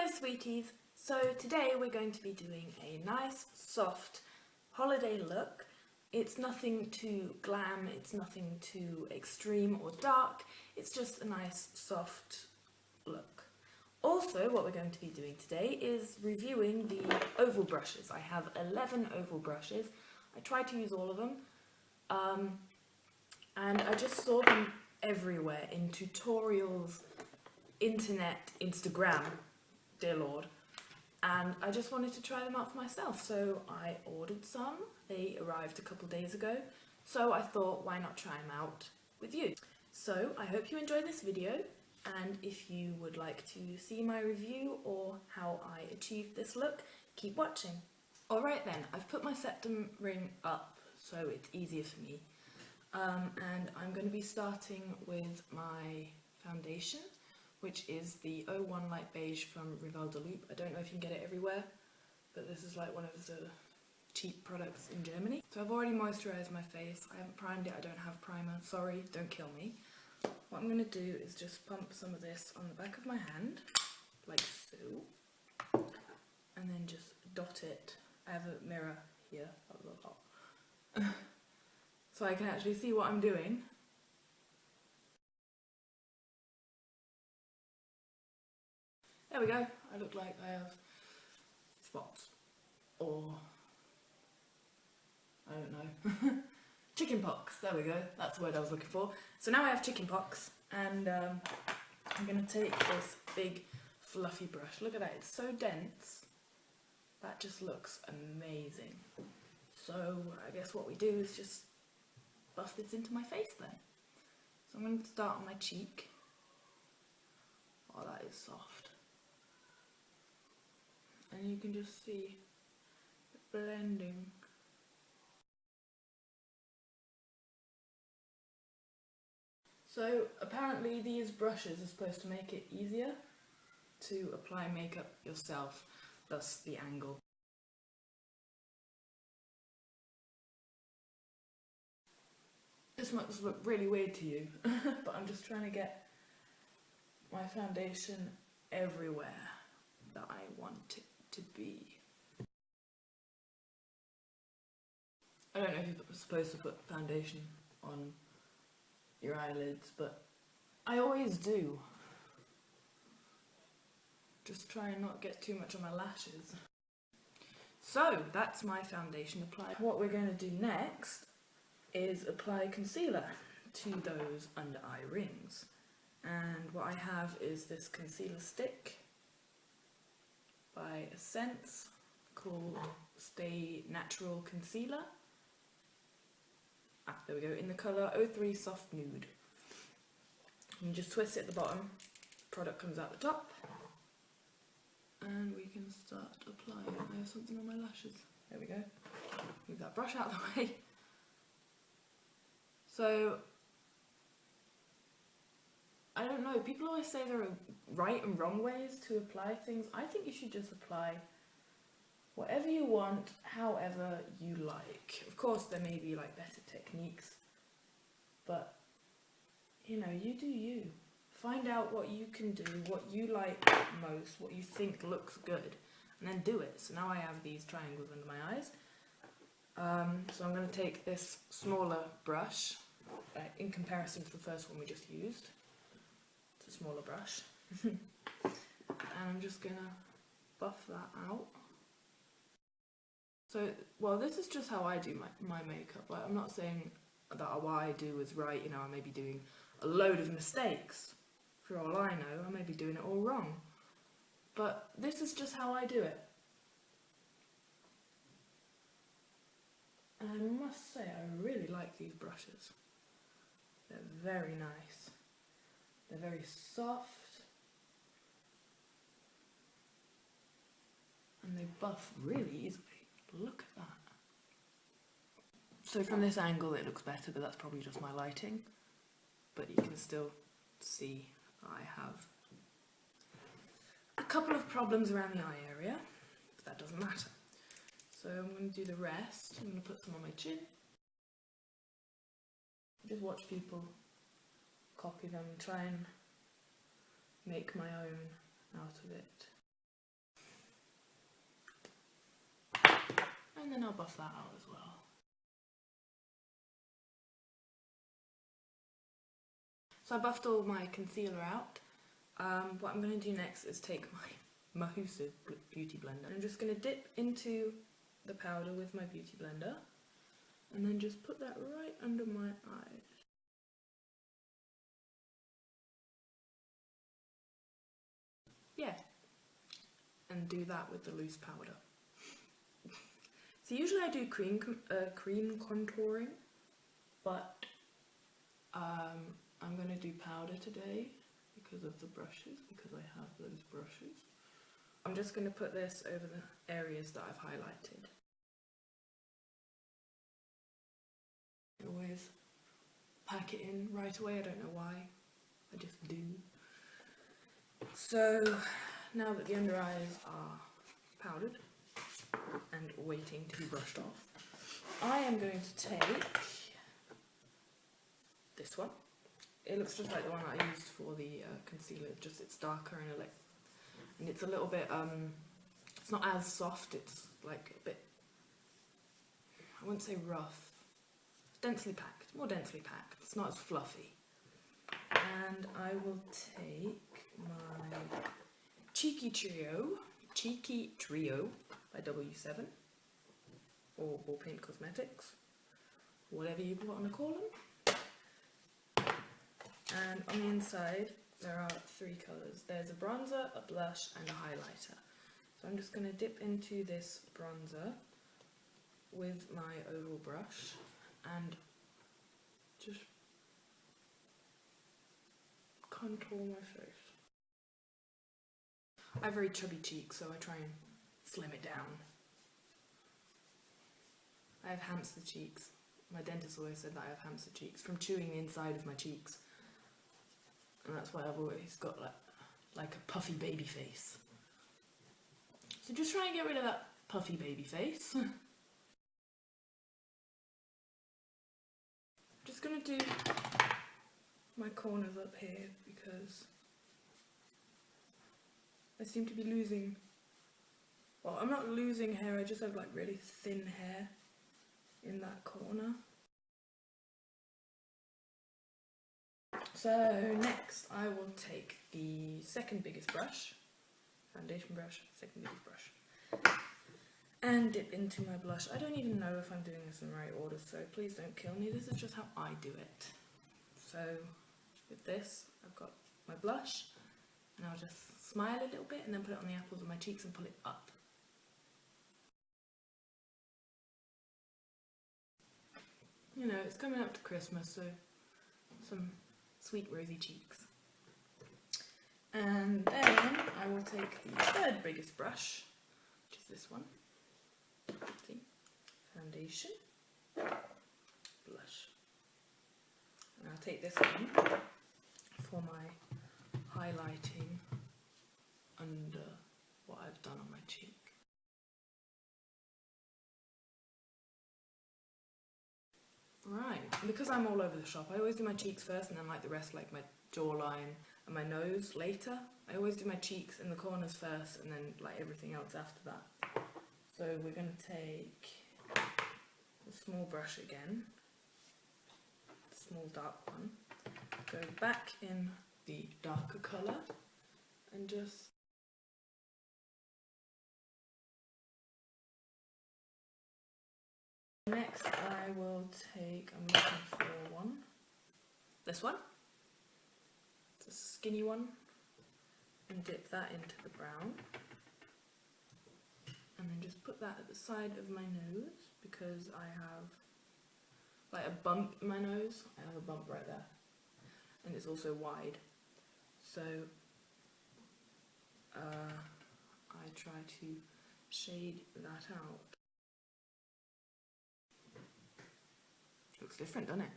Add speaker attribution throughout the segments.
Speaker 1: Hello sweeties, so today we're going to be doing a nice soft holiday look. It's nothing too glam, it's nothing too extreme or dark, it's just a nice soft look. Also what we're going to be doing today is reviewing the oval brushes. I have 11 oval brushes. I tried to use all of them and I just saw them everywhere in tutorials, internet, Instagram, dear Lord, and I just wanted to try them out for myself, so I ordered some. They arrived a couple days ago, so I thought why not try them out with you. So I hope you enjoy this video, and if you would like to see my review or how I achieved this look, keep watching. Alright then, I've put my septum ring up so it's easier for me, and I'm going to be starting with my foundation, which is the 01 Light Beige from Rival de Loop. I don't know if you can get it everywhere, but this is like one of the cheap products in Germany. So I've already moisturised my face. I haven't primed it, I don't have primer. Sorry, don't kill me. What I'm going to do is just pump some of this on the back of my hand, like so, and then just dot it. I have a mirror here, so I can actually see what I'm doing. There we go, I look like I have spots, or I don't know, chicken pox, there we go, that's the word I was looking for. So now I have chicken pox, and I'm going to take this big fluffy brush. Look at that, it's so dense, that just looks amazing. So I guess what we do is just buff this into my face then. So I'm going to start on my cheek. Oh, that is soft. And you can just see the blending. So apparently these brushes are supposed to make it easier to apply makeup yourself, thus the angle. This must look really weird to you, but I'm just trying to get my foundation everywhere that I want it to be. I don't know if you're supposed to put foundation on your eyelids, but I always do. Just try and not get too much on my lashes. So that's my foundation applied. What we're going to do next is apply concealer to those under eye rings. And what I have is this concealer stick by Essence called Stay Natural Concealer. Ah, there we go, in the colour 03 Soft Nude. And just twist it at the bottom, product comes out the top, and we can start applying. I have something on my lashes. There we go. Move that brush out of the way. So, I don't know, people always say there are right and wrong ways to apply things. I think you should just apply whatever you want, however you like. Of course there may be like better techniques, but you know, you do you. Find out what you can do, what you like most, what you think looks good, and then do it. So now I have these triangles under my eyes. So I'm going to take this smaller brush, in comparison to the first one we just used. It's a smaller brush. And I'm just going to buff that out. So, well, this is just how I do my makeup. Like, I'm not saying that what I do is right, you know, I may be doing a load of mistakes. For all I know, I may be doing it all wrong. But this is just how I do it. And I must say, I really like these brushes. They're very nice. They're very soft. And they buff really easily. Look at that. So from this angle it looks better, but that's probably just my lighting. But you can still see I have a couple of problems around the eye area, but that doesn't matter. So I'm going to do the rest. I'm going to put some on my chin. Just watch people copy them, try and make my own out of it. And then I'll buff that out as well. So I buffed all my concealer out. What I'm going to do next is take my Mahusive Beauty Blender. I'm just going to dip into the powder with my Beauty Blender and then just put that right under my eyes. Yeah, and do that with the loose powder. So usually I do cream contouring, but I'm going to do powder today because of the brushes, because I have those brushes. I'm just going to put this over the areas that I've highlighted. I always pack it in right away, I don't know why, I just do. So now that the under eyes are powdered and waiting to be brushed off, I am going to take this one. It looks just like the one that I used for the concealer, just it's darker and it's a little bit, it's not as soft, it's like a bit, I wouldn't say rough, densely packed, more densely packed, it's not as fluffy. And I will take my Cheeky Trio by W7, or Ball Paint Cosmetics, whatever you want to call them. And on the inside there are 3 colours. There's a bronzer, a blush and a highlighter. So I'm just going to dip into this bronzer with my oval brush and just contour my face. I have very chubby cheeks, so I try and slim it down. I have hamster cheeks. My dentist always said that I have hamster cheeks from chewing the inside of my cheeks. And that's why I've always got like a puffy baby face. So just try and get rid of that puffy baby face. Just gonna do my corners up here because I seem to be losing, well, I'm not losing hair, I just have like really thin hair in that corner. So next I will take the second biggest brush, foundation brush, second biggest brush, and dip into my blush. I don't even know if I'm doing this in the right order, so please don't kill me, this is just how I do it. So with this, I've got my blush, and I'll just smile a little bit and then put it on the apples of my cheeks and pull it up. You know, it's coming up to Christmas, so some sweet rosy cheeks. And then I will take the third biggest brush, which is this one. See? Foundation, blush. And I'll take this one for my highlighting under what I've done on my cheek. Right, because I'm all over the shop, I always do my cheeks first and then like the rest, like my jawline and my nose later. I always do my cheeks and the corners first and then like everything else after that. So we're going to take a small brush again, small dark one, go back in the darker colour and just next I will take, I'm looking for one, this one, it's a skinny one, and dip that into the brown, and then just put that at the side of my nose because I have like a bump in my nose, I have a bump right there, and it's also wide, so I try to shade that out. Looks different, doesn't it?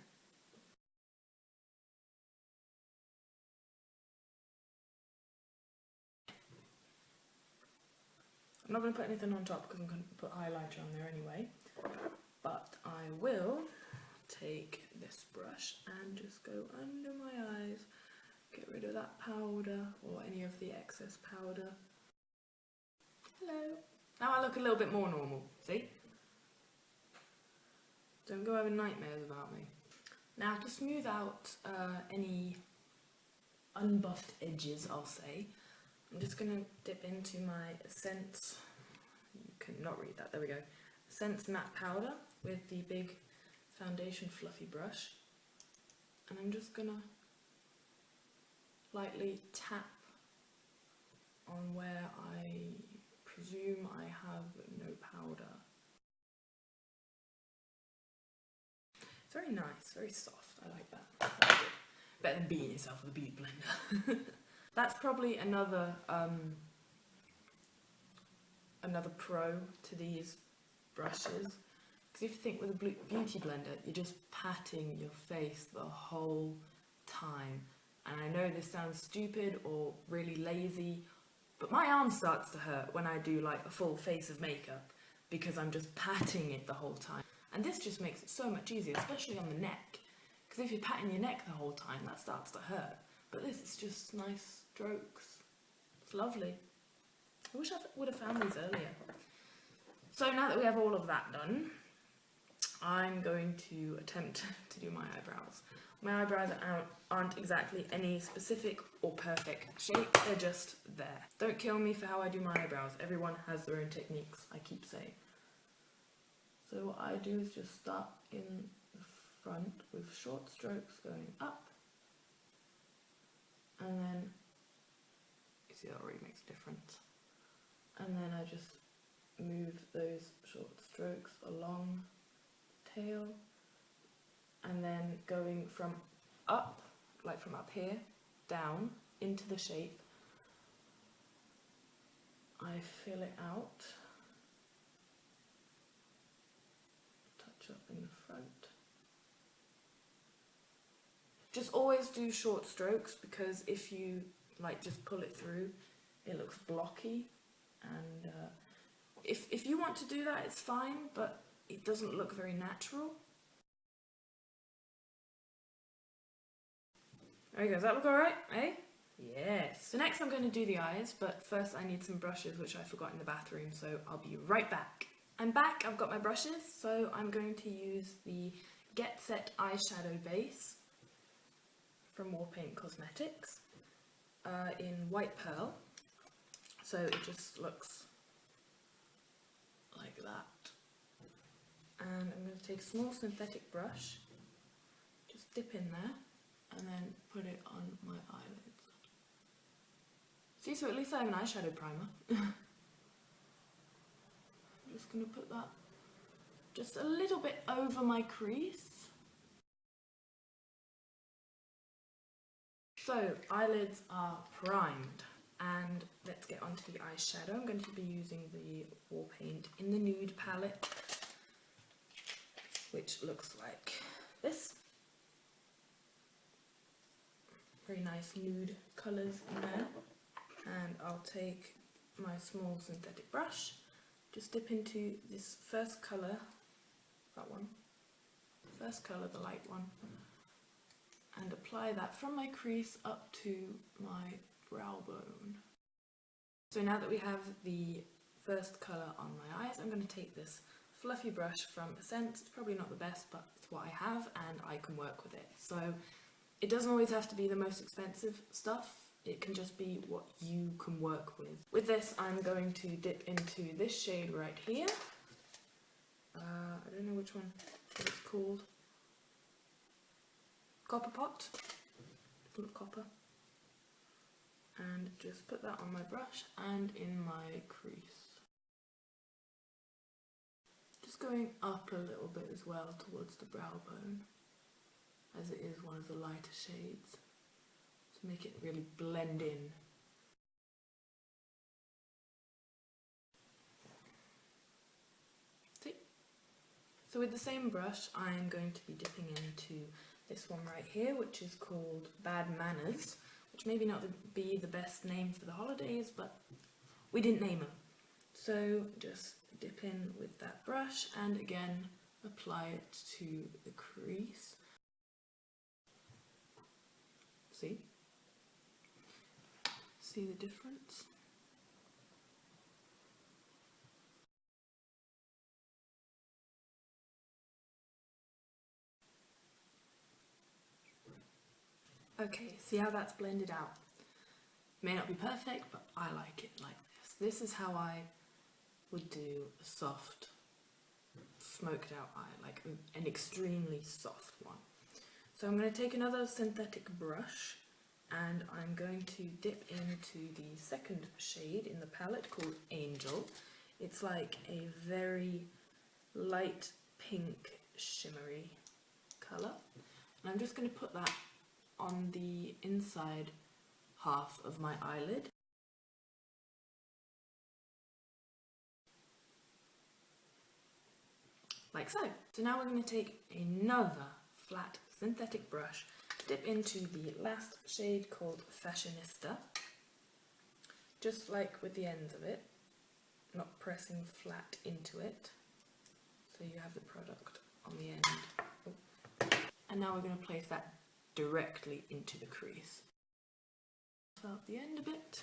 Speaker 1: I'm not going to put anything on top because I'm going to put highlighter on there anyway, but I will take this brush and just go under my eyes, get rid of that powder or any of the excess powder. Hello. Now I look a little bit more normal, see? Don't go having nightmares about me. Now to smooth out any unbuffed edges, I'll say, I'm just going to dip into my Essence, you cannot read that, there we go, Essence Matte Powder with the big foundation fluffy brush, and I'm just going to lightly tap on where I presume I have no powder. It's very nice, very soft, I like that. That's good. Better than beating yourself with a beauty blender. That's probably another pro to these brushes, because if you think with a beauty blender, you're just patting your face the whole time. And I know this sounds stupid or really lazy, but my arm starts to hurt when I do like a full face of makeup because I'm just patting it the whole time. And this just makes it so much easier, especially on the neck, because if you're patting your neck the whole time, that starts to hurt. But this is just nice strokes. It's lovely. I wish I would have found these earlier. So now that we have all of that done, I'm going to attempt to do my eyebrows. My eyebrows aren't exactly any specific or perfect shape, they're just there. Don't kill me for how I do my eyebrows, everyone has their own techniques, I keep saying. So what I do is just start in the front with short strokes going up, and then, you see that already makes a difference, and then I just move those short strokes along the tail, and then going from up, like from up here, down into the shape, I fill it out, touch up in the front. Just always do short strokes, because if you like just pull it through, it looks blocky, and if you want to do that, it's fine, but it doesn't look very natural. There we go, does that look alright, eh? Yes. So next I'm going to do the eyes, but first I need some brushes, which I forgot in the bathroom, so I'll be right back. I'm back, I've got my brushes, so I'm going to use the Get Set eyeshadow base from Warpaint Cosmetics in White Pearl. So it just looks like that. And I'm going to take a small synthetic brush, just dip in there, and then put it on my eyelids. See, so at least I have an eyeshadow primer. I'm just going to put that just a little bit over my crease. So, eyelids are primed, and let's get onto the eyeshadow. I'm going to be using the Warpaint in the Nude palette, which looks like this. Very nice nude colours in there. And I'll take my small synthetic brush, just dip into this first colour, that one, first colour, the light one, and apply that from my crease up to my brow bone. So now that we have the first colour on my eyes, I'm going to take this fluffy brush from Essence. It's probably not the best, but it's what I have and I can work with it. So it doesn't always have to be the most expensive stuff, it can just be what you can work with. With this, I'm going to dip into this shade right here. I don't know which one it's called. Copper Pot. It's not copper. And just put that on my brush and in my crease. Just going up a little bit as well towards the brow bone, as it is one of the lighter shades, to make it really blend in. See? So with the same brush, I'm going to be dipping into this one right here, which is called Bad Manners, which maybe not be the best name for the holidays, but we didn't name them. So just dip in with that brush and again apply it to the crease. See? See the difference? Okay, see how that's blended out? May not be perfect, but I like it like this. This is how I would do a soft, smoked out eye, like an extremely soft one. So I'm going to take another synthetic brush and I'm going to dip into the second shade in the palette called Angel. It's like a very light pink shimmery colour. And I'm just going to put that on the inside half of my eyelid. Like so. So now we're going to take another flat synthetic brush, dip into the last shade called Fashionista, just like with the ends of it, not pressing flat into it, so you have the product on the end. Oh. And now we're going to place that directly into the crease. Out the end a bit,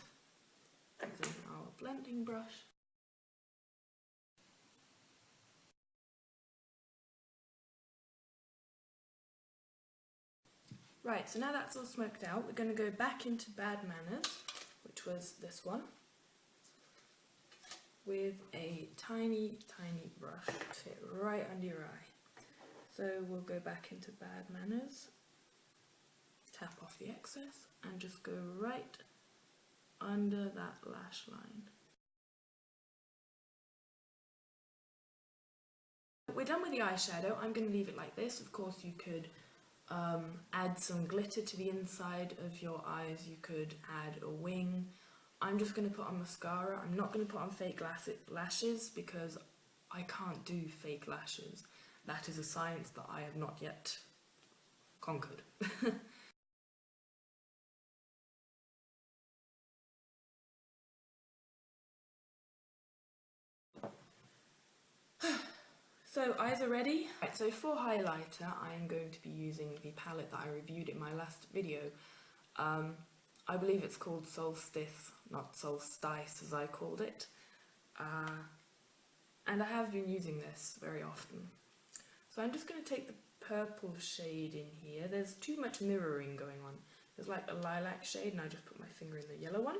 Speaker 1: using our blending brush. Right, so now that's all smoked out, we're going to go back into Bad Manners, which was this one, with a tiny, tiny brush to fit right under your eye. So we'll go back into Bad Manners, tap off the excess, and just go right under that lash line. We're done with the eyeshadow. I'm going to leave it like this. Of course you could add some glitter to the inside of your eyes, you could add a wing. I'm just going to put on mascara. I'm not going to put on fake lashes because I can't do fake lashes. That is a science that I have not yet conquered. So eyes are ready. Right, so for highlighter I am going to be using the palette that I reviewed in my last video. I believe it's called Solstice, not Solstice as I called it. And I have been using this very often. So I'm just going to take the purple shade in here. There's too much mirroring going on. There's like a lilac shade and I just put my finger in the yellow one.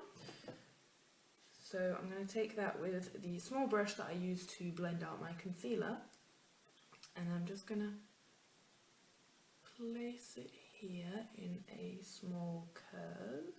Speaker 1: So I'm going to take that with the small brush that I used to blend out my concealer. And I'm just going to place it here in a small curve.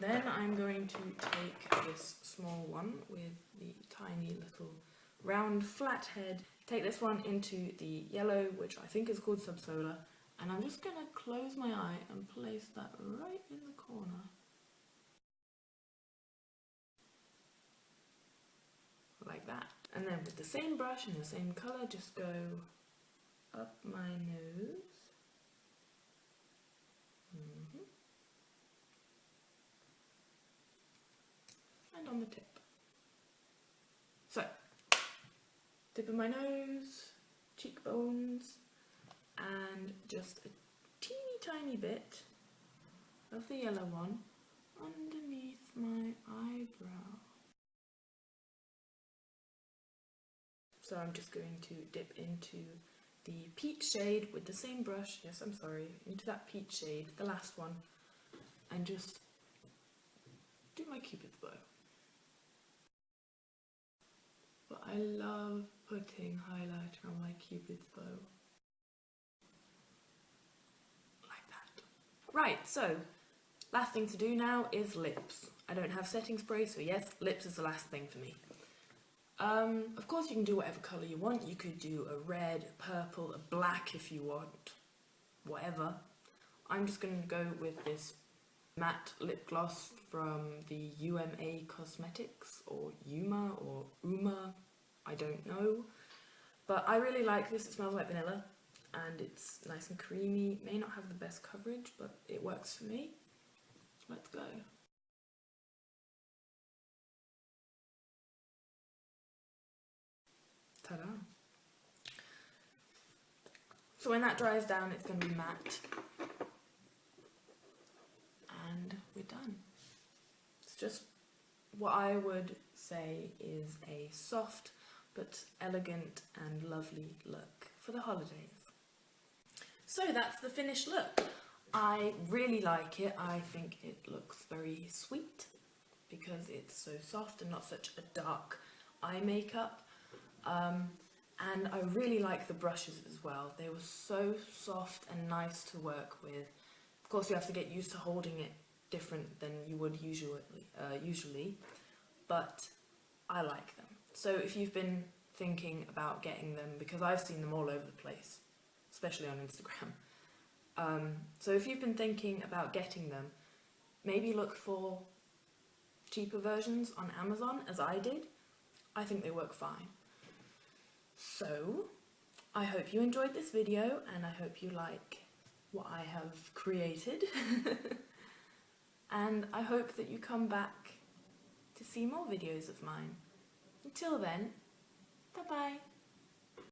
Speaker 1: Then I'm going to take this small one with the tiny little round flat head, take this one into the yellow, which I think is called Subsolar, and I'm just going to close my eye and place that right in the corner. Like that. And then with the same brush and the same colour, just go up my nose. And on the tip. So, tip of my nose, cheekbones, and just a teeny tiny bit of the yellow one underneath my eyebrow. So I'm just going to dip into the peach shade with the same brush, yes I'm sorry, into that peach shade, the last one, and just do my cupid's bow. But I love putting highlighter on my cupid's bow. Like that. Right, so last thing to do now is lips. I don't have setting spray, so yes, lips is the last thing for me. Of course you can do whatever colour you want. You could do a red, purple, a black if you want, whatever. I'm just going to go with this matte lip gloss from the UMA Cosmetics, or Yuma, or Uma, I don't know. But I really like this, it smells like vanilla, and it's nice and creamy. May not have the best coverage, but it works for me. Let's go. Ta-da. So when that dries down, it's going to be matte. And we're done. It's just what I would say is a soft but elegant and lovely look for the holidays. So that's the finished look. I really like it. I think it looks very sweet because it's so soft and not such a dark eye makeup. And I really like the brushes as well. They were so soft and nice to work with. Of course, you have to get used to holding it different than you would usually, but I like them. So if you've been thinking about getting them, because I've seen them all over the place, especially on Instagram. So if you've been thinking about getting them, maybe look for cheaper versions on Amazon, as I did. I think they work fine. So, I hope you enjoyed this video, and I hope you like what I have created. And I hope that you come back to see more videos of mine. Until then, bye-bye.